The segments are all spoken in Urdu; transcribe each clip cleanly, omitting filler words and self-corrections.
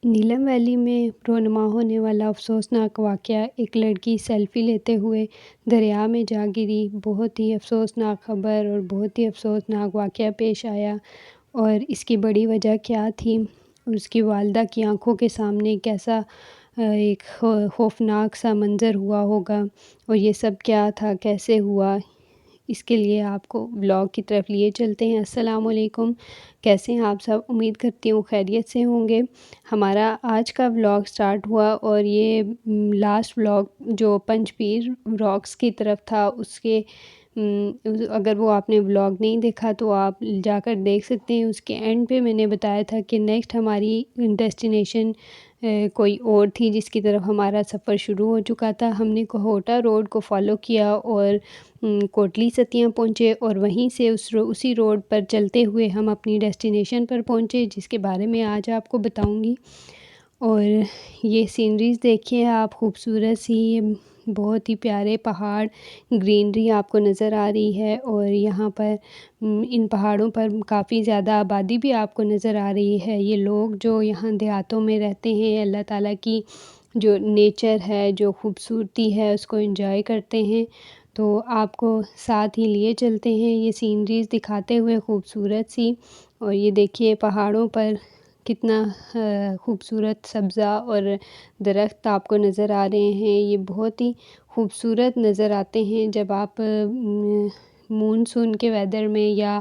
نیلم ویلی میں رونما ہونے والا افسوسناک واقعہ، ایک لڑکی سیلفی لیتے ہوئے دریا میں جا گری۔ بہت ہی افسوسناک خبر اور بہت ہی افسوسناک واقعہ پیش آیا، اور اس کی بڑی وجہ کیا تھی، اس کی والدہ کی آنکھوں کے سامنے کیسا ایک خوفناک سا منظر ہوا ہوگا، اور یہ سب کیا تھا، کیسے ہوا، اس کے لیے آپ کو ولاگ کی طرف لیے چلتے ہیں۔ السلام علیکم، کیسے ہیں آپ سب؟ امید کرتی ہوں خیریت سے ہوں گے۔ ہمارا آج کا ولاگ سٹارٹ ہوا، اور یہ لاسٹ ولاگ جو پنج پیر راکس کی طرف تھا، اس کے اگر وہ آپ نے ولاگ نہیں دیکھا تو آپ جا کر دیکھ سکتے ہیں۔ اس کے اینڈ پہ میں نے بتایا تھا کہ نیکسٹ ہماری ڈیسٹینیشن کوئی اور تھی، جس کی طرف ہمارا سفر شروع ہو چکا تھا۔ ہم نے کوہوٹا روڈ کو فالو کیا اور کوٹلی ستیاں پہنچے، اور وہیں سے اسی روڈ پر چلتے ہوئے ہم اپنی ڈیسٹینیشن پر پہنچے، جس کے بارے میں آج آپ کو بتاؤں گی۔ اور یہ سینریز دیکھیے آپ، خوبصورت سی، بہت ہی پیارے پہاڑ، گرینری آپ کو نظر آ رہی ہے، اور یہاں پر ان پہاڑوں پر کافی زیادہ آبادی بھی آپ کو نظر آ رہی ہے۔ یہ لوگ جو یہاں دیہاتوں میں رہتے ہیں، اللہ تعالیٰ کی جو نیچر ہے، جو خوبصورتی ہے، اس کو انجوائے کرتے ہیں۔ تو آپ کو ساتھ ہی لیے چلتے ہیں، یہ سینریز دکھاتے ہوئے خوبصورت سی۔ اور یہ دیکھیے پہاڑوں پر کتنا خوبصورت سبزہ اور درخت آپ کو نظر آ رہے ہیں۔ یہ بہت ہی خوبصورت نظر آتے ہیں جب آپ مونسون کے ویدر میں یا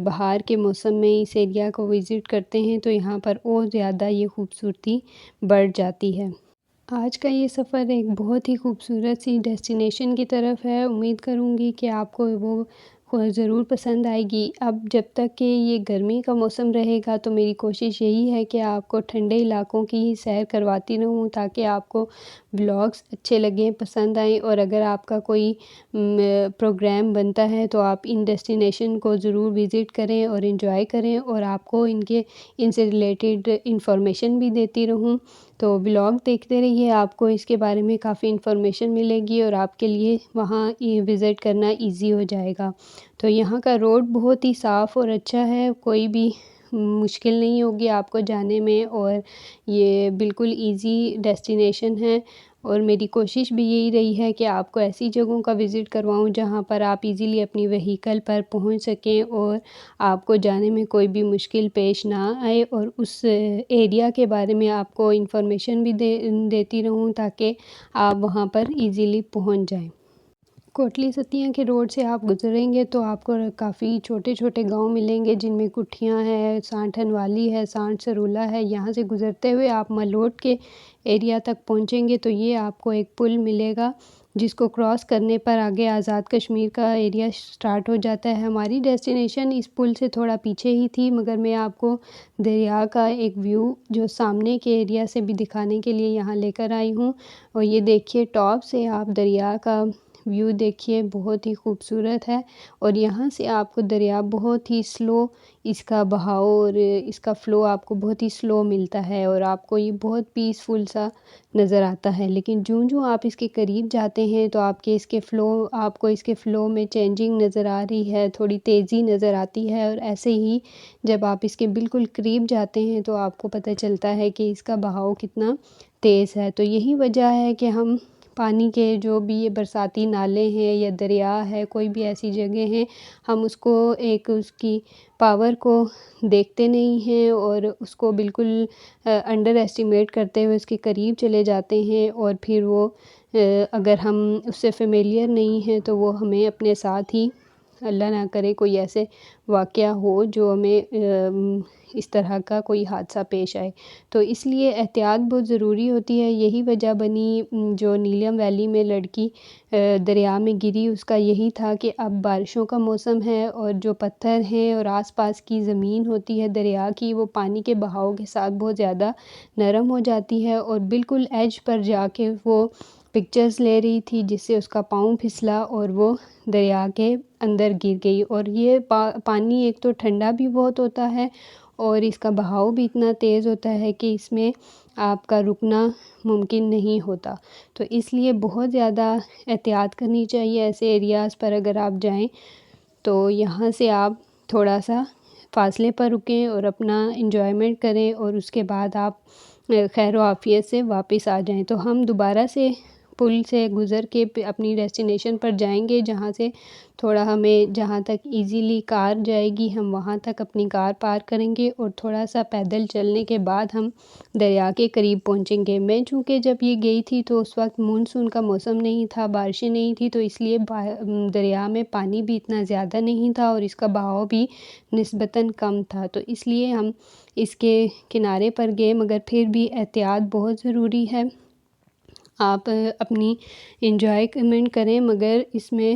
بہار کے موسم میں اس ایریا کو وزٹ کرتے ہیں، تو یہاں پر اور زیادہ یہ خوبصورتی بڑھ جاتی ہے۔ آج کا یہ سفر ایک بہت ہی خوبصورت سی ڈیسٹینیشن کی طرف ہے۔ امید کروں گی کہ آپ کو وہ ضرور پسند آئے گی۔ اب جب تک کہ یہ گرمی کا موسم رہے گا تو میری کوشش یہی ہے کہ آپ کو ٹھنڈے علاقوں کی ہی سیر کرواتی رہوں، تاکہ آپ کو ولاگس اچھے لگیں، پسند آئیں، اور اگر آپ کا کوئی پروگرام بنتا ہے تو آپ ان ڈیسٹینیشن کو ضرور وزٹ کریں اور انجوائے کریں، اور آپ کو ان سے ریلیٹڈ انفارمیشن بھی دیتی رہوں۔ تو ولاگ دیکھتے رہیے، آپ کو اس کے بارے میں کافی انفارمیشن ملے گی، اور آپ کے لیے وہاں وزٹ کرنا ایزی ہو جائے گا۔ تو یہاں کا روڈ بہت ہی صاف اور اچھا ہے، کوئی بھی مشکل نہیں ہوگی آپ کو جانے میں، اور یہ بالکل ایزی ڈیسٹینیشن ہے۔ اور میری کوشش بھی یہی رہی ہے کہ آپ کو ایسی جگہوں کا وزٹ کرواؤں جہاں پر آپ ایزیلی اپنی وہیکل پر پہنچ سکیں، اور آپ کو جانے میں کوئی بھی مشکل پیش نہ آئے، اور اس ایریا کے بارے میں آپ کو انفارمیشن بھی دیتی رہوں، تاکہ آپ وہاں پر ایزیلی پہنچ جائیں۔ کوٹلی ستیاں کے روڈ سے آپ گزریں گے تو آپ کو کافی چھوٹے چھوٹے گاؤں ملیں گے، جن میں کٹھیاں ہے، سانٹھن والی ہے، سانٹ سرولا ہے۔ یہاں سے گزرتے ہوئے آپ ملوٹ کے ایریا تک پہنچیں گے تو یہ آپ کو ایک پل ملے گا، جس کو کراس کرنے پر آگے آزاد کشمیر کا ایریا سٹارٹ ہو جاتا ہے۔ ہماری ڈیسٹینیشن اس پل سے تھوڑا پیچھے ہی تھی، مگر میں آپ کو دریا کا ایک ویو جو سامنے کے ایریا سے بھی دکھانے کے لیے یہاں لے کر آئی ہوں۔ اور یہ دیکھیے ٹاپ سے آپ دریا کا ویو دیکھیے، بہت ہی خوبصورت ہے، اور یہاں سے آپ کو دریا بہت ہی سلو، اس کا بہاؤ اور اس کا فلو آپ کو بہت ہی سلو ملتا ہے، اور آپ کو یہ بہت پیسفل سا نظر آتا ہے۔ لیکن جوں آپ اس کے قریب جاتے ہیں تو آپ کو اس کے فلو میں چینجنگ نظر آ رہی ہے، تھوڑی تیزی نظر آتی ہے، اور ایسے ہی جب آپ اس کے بالکل قریب جاتے ہیں تو آپ کو پتہ چلتا ہے کہ اس کا بہاؤ کتنا تیز ہے۔ تو یہی وجہ ہے کہ ہم پانی کے جو بھی یہ برساتی نالے ہیں یا دریا ہے، کوئی بھی ایسی جگہ ہیں، ہم اس کی پاور کو دیکھتے نہیں ہیں، اور اس کو بالکل انڈر ایسٹیمیٹ کرتے ہوئے اس کے قریب چلے جاتے ہیں، اور پھر وہ اگر ہم اس سے فیملیئر نہیں ہیں تو وہ ہمیں اپنے ساتھ ہی، اللہ نہ کرے کوئی ایسے واقعہ ہو جو ہمیں اس طرح کا کوئی حادثہ پیش آئے، تو اس لیے احتیاط بہت ضروری ہوتی ہے۔ یہی وجہ بنی جو نیلم ویلی میں لڑکی دریا میں گری، اس کا یہی تھا کہ اب بارشوں کا موسم ہے، اور جو پتھر ہیں اور آس پاس کی زمین ہوتی ہے دریا کی، وہ پانی کے بہاؤ کے ساتھ بہت زیادہ نرم ہو جاتی ہے، اور بالکل ایج پر جا کے وہ پکچرز لے رہی تھی، جس سے اس کا پاؤں پھسلا اور وہ دریا کے اندر گر گئی۔ اور یہ پانی ایک تو ٹھنڈا بھی بہت ہوتا ہے، اور اس کا بہاؤ بھی اتنا تیز ہوتا ہے کہ اس میں آپ کا رکنا ممکن نہیں ہوتا، تو اس لیے بہت زیادہ احتیاط کرنی چاہیے ایسے ایریاز پر اگر آپ جائیں۔ تو یہاں سے آپ تھوڑا سا فاصلے پر رکیں اور اپنا انجوائمنٹ کریں، اور اس کے بعد آپ خیر و عافیت سے واپس آ جائیں۔ تو ہم دوبارہ سے پل سے گزر کے اپنی ڈیسٹینیشن پر جائیں گے، جہاں سے تھوڑا ہمیں جہاں تک ایزیلی کار جائے گی ہم وہاں تک اپنی کار پارک کریں گے، اور تھوڑا سا پیدل چلنے کے بعد ہم دریا کے قریب پہنچیں گے۔ میں چونکہ جب یہ گئی تھی تو اس وقت مونسون کا موسم نہیں تھا، بارشیں نہیں تھی، تو اس لیے دریا میں پانی بھی اتنا زیادہ نہیں تھا اور اس کا بہاؤ بھی نسبتاً کم تھا، تو اس لیے ہم اس کے کنارے پر گئے، مگر پھر بھی احتیاط بہت ضروری ہے۔ آپ اپنی انجوائمنٹ کریں، مگر اس میں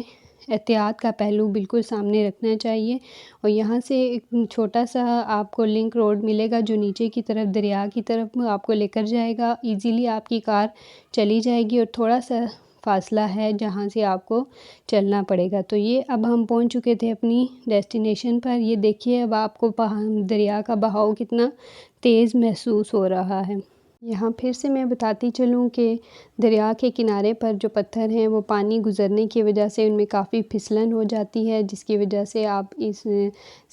احتیاط کا پہلو بالکل سامنے رکھنا چاہیے۔ اور یہاں سے ایک چھوٹا سا آپ کو لنک روڈ ملے گا جو نیچے کی طرف دریا کی طرف آپ کو لے کر جائے گا، ایزیلی آپ کی کار چلی جائے گی، اور تھوڑا سا فاصلہ ہے جہاں سے آپ کو چلنا پڑے گا۔ تو یہ اب ہم پہنچ چکے تھے اپنی ڈیسٹینیشن پر۔ یہ دیکھیے اب آپ کو دریا کا بہاؤ کتنا تیز محسوس ہو رہا ہے۔ یہاں پھر سے میں بتاتی چلوں کہ دریا کے کنارے پر جو پتھر ہیں وہ پانی گزرنے کی وجہ سے ان میں کافی پھسلن ہو جاتی ہے، جس کی وجہ سے آپ اس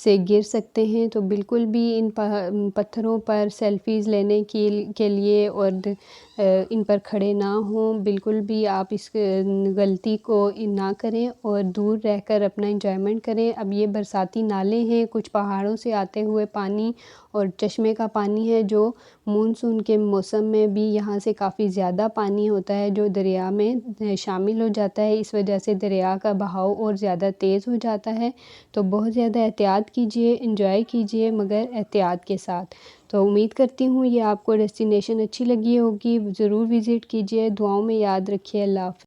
سے گر سکتے ہیں۔ تو بالکل بھی ان پتھروں پر سیلفیز لینے کے لیے اور ان پر کھڑے نہ ہوں، بالکل بھی آپ اس غلطی کو نہ کریں اور دور رہ کر اپنا انجوائمنٹ کریں۔ اب یہ برساتی نالے ہیں، کچھ پہاڑوں سے آتے ہوئے پانی اور چشمے کا پانی ہے، جو مونسون کے موسم میں بھی یہاں سے کافی زیادہ پانی ہوتا ہے جو دریا میں شامل ہو جاتا ہے، اس وجہ سے دریا کا بہاؤ اور زیادہ تیز ہو جاتا ہے۔ تو بہت زیادہ احتیاط کیجئے، انجوائے کیجئے، مگر احتیاط کے ساتھ۔ تو امید کرتی ہوں یہ آپ کو ڈیسٹینیشن اچھی لگی ہوگی، ضرور وزٹ کیجئے، دعاؤں میں یاد رکھیے۔ اللہ حافظ۔